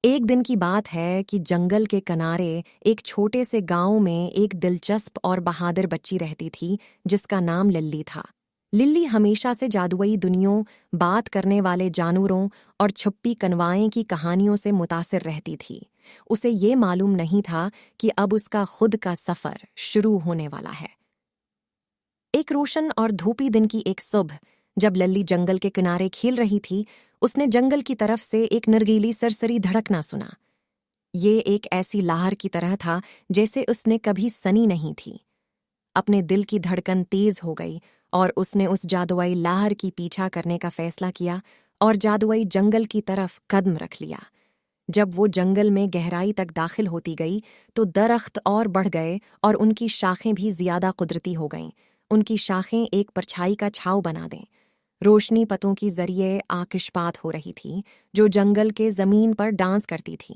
एक दिन की बात है कि जंगल के किनारे एक छोटे से गांव में एक दिलचस्प और बहादुर बच्ची रहती थी जिसका नाम लिल्ली था। लिल्ली हमेशा से जादुई दुनियाओं, बात करने वाले जानवरों और छुपी कनवाएं की कहानियों से मुतासिर रहती थी। उसे ये मालूम नहीं था कि अब उसका खुद का सफ़र शुरू होने वाला है। एक रोशन और धूपी दिन की एक सुबह, जब लल्ली जंगल के किनारे खेल रही थी, उसने जंगल की तरफ से एक निर्गीली सरसरी धड़कना सुना। ये एक ऐसी लहर की तरह था जैसे उसने कभी सनी नहीं थी। अपने दिल की धड़कन तेज हो गई और उसने उस जादुई लहर की पीछा करने का फैसला किया और जादुई जंगल की तरफ कदम रख लिया। जब वो जंगल में गहराई तक दाखिल होती गई तो दरख्त और बढ़ गए और उनकी शाखें भी ज्यादा कुदरती हो गईं। उनकी शाखें एक परछाई का छाव बना दें। रोशनी पतों की जरिए आकिशपात हो रही थी जो जंगल के जमीन पर डांस करती थी।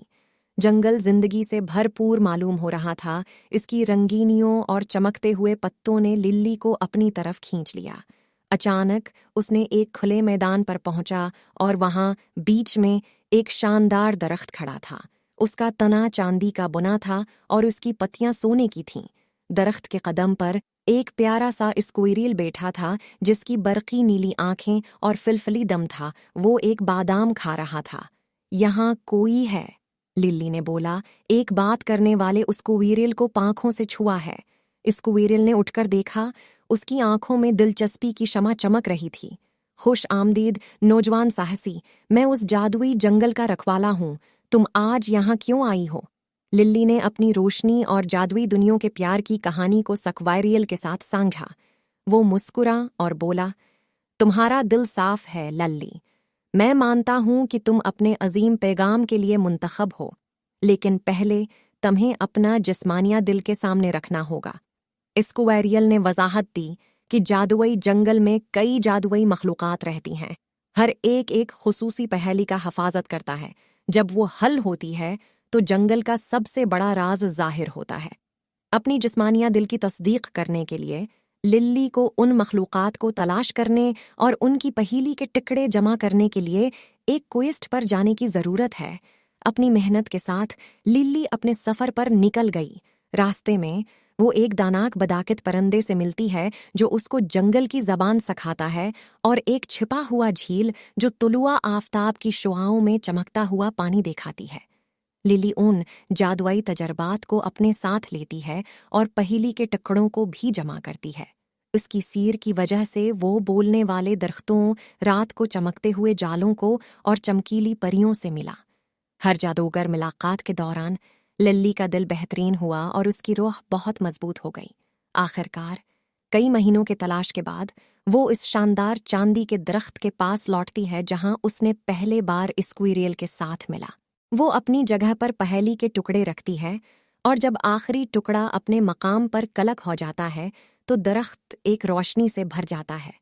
जंगल जिंदगी से भरपूर मालूम हो रहा था। इसकी रंगीनियों और चमकते हुए पत्तों ने लिल्ली को अपनी तरफ खींच लिया। अचानक उसने एक खुले मैदान पर पहुंचा और वहां बीच में एक शानदार दरख्त खड़ा था। उसका तना चांदी का बुना था और उसकी पत्तियां सोने की थीं। दरख्त के कदम पर एक प्यारा सा स्क्विरल बैठा था जिसकी बरकी नीली आंखें और फिलफली दम था। वो एक बादाम खा रहा था। यहाँ कोई है, लिल्ली ने बोला। एक बात करने वाले उस स्क्विरल को पांखों से छुआ है। स्क्विरल ने उठकर देखा। उसकी आंखों में दिलचस्पी की शमा चमक रही थी। खुश आमदीद नौजवान साहसी, मैं उस जादुई जंगल का रखवाला हूँ। तुम आज यहाँ क्यों आई हो? लिल्ली ने अपनी रोशनी और जादुई दुनिया के प्यार की कहानी को स्क्विरल के साथ सांझा। वो मुस्कुरा और बोला, तुम्हारा दिल साफ है लल्ली। मैं मानता हूं कि तुम अपने अजीम पैगाम के लिए मुंतखब हो, लेकिन पहले तुम्हें अपना जिस्मानिया दिल के सामने रखना होगा। स्क्विरल ने वजाहत दी कि जादुई जंगल में कई जादुई मखलूक़ात रहती हैं। हर एक एक खुसूसी पहेली का हिफाजत करता है। जब वो हल होती है तो जंगल का सबसे बड़ा राज जाहिर होता है। अपनी जिस्मानिया दिल की तस्दीक करने के लिए लिल्ली को उन मखलूक़ात को तलाश करने और उनकी पहेली के टुकड़े जमा करने के लिए एक क्वेस्ट पर जाने की ज़रूरत है। अपनी मेहनत के साथ लिल्ली अपने सफ़र पर निकल गई। रास्ते में वो एक दानाक बदाकित परिंदे से मिलती है जो उसको जंगल की ज़बान सिखाता है और एक छिपा हुआ झील जो तुलुआ आफताब की शुआओं में चमकता हुआ पानी दिखाती है। लिली उन जादुई तजर्बात को अपने साथ लेती है और पहेली के टुकड़ों को भी जमा करती है। उसकी सीर की वजह से वो बोलने वाले दरख्तों, रात को चमकते हुए जालों को और चमकीली परियों से मिला। हर जादूगर मुलाकात के दौरान लिल्ली का दिल बेहतरीन हुआ और उसकी रूह बहुत मजबूत हो गई। आखिरकार कई महीनों के तलाश के बाद वो इस शानदार चांदी के दरख्त के पास लौटती है जहां उसने पहले बार स्क्विरल के साथ मिला। वो अपनी जगह पर पहेली के टुकड़े रखती है और जब आखिरी टुकड़ा अपने मकाम पर कलक हो जाता है तो दरख्त एक रोशनी से भर जाता है।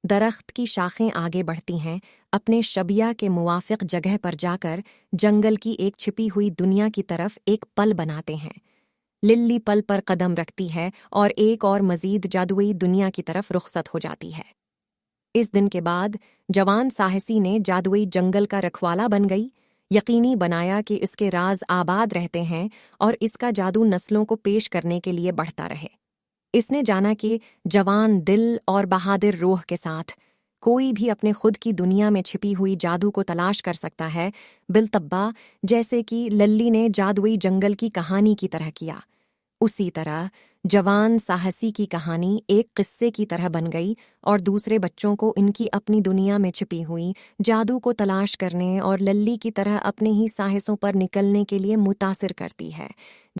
दरख्त की शाखें आगे बढ़ती हैं, अपने शबिया के मुवाफिक जगह पर जाकर जंगल की एक छिपी हुई दुनिया की तरफ एक पल बनाते हैं। लिल्ली पल पर कदम रखती है और एक और मजीद जादुई दुनिया की तरफ रुखसत हो जाती है। इस दिन के बाद जवान साहसी ने जादुई जंगल का रखवाला बन गई। यकीनी बनाया कि इसके राज आबाद रहते हैं और इसका जादू नस्लों को पेश करने के लिए बढ़ता रहे। इसने जाना कि जवान दिल और बहादुर रूह के साथ कोई भी अपने खुद की दुनिया में छिपी हुई जादू को तलाश कर सकता है, बिलतब्बा जैसे कि लल्ली ने जादुई जंगल की कहानी की तरह किया। उसी तरह जवान साहसी की कहानी एक किस्से की तरह बन गई और दूसरे बच्चों को इनकी अपनी दुनिया में छिपी हुई जादू को तलाश करने और लल्ली की तरह अपने ही साहसों पर निकलने के लिए मुतासिर करती है।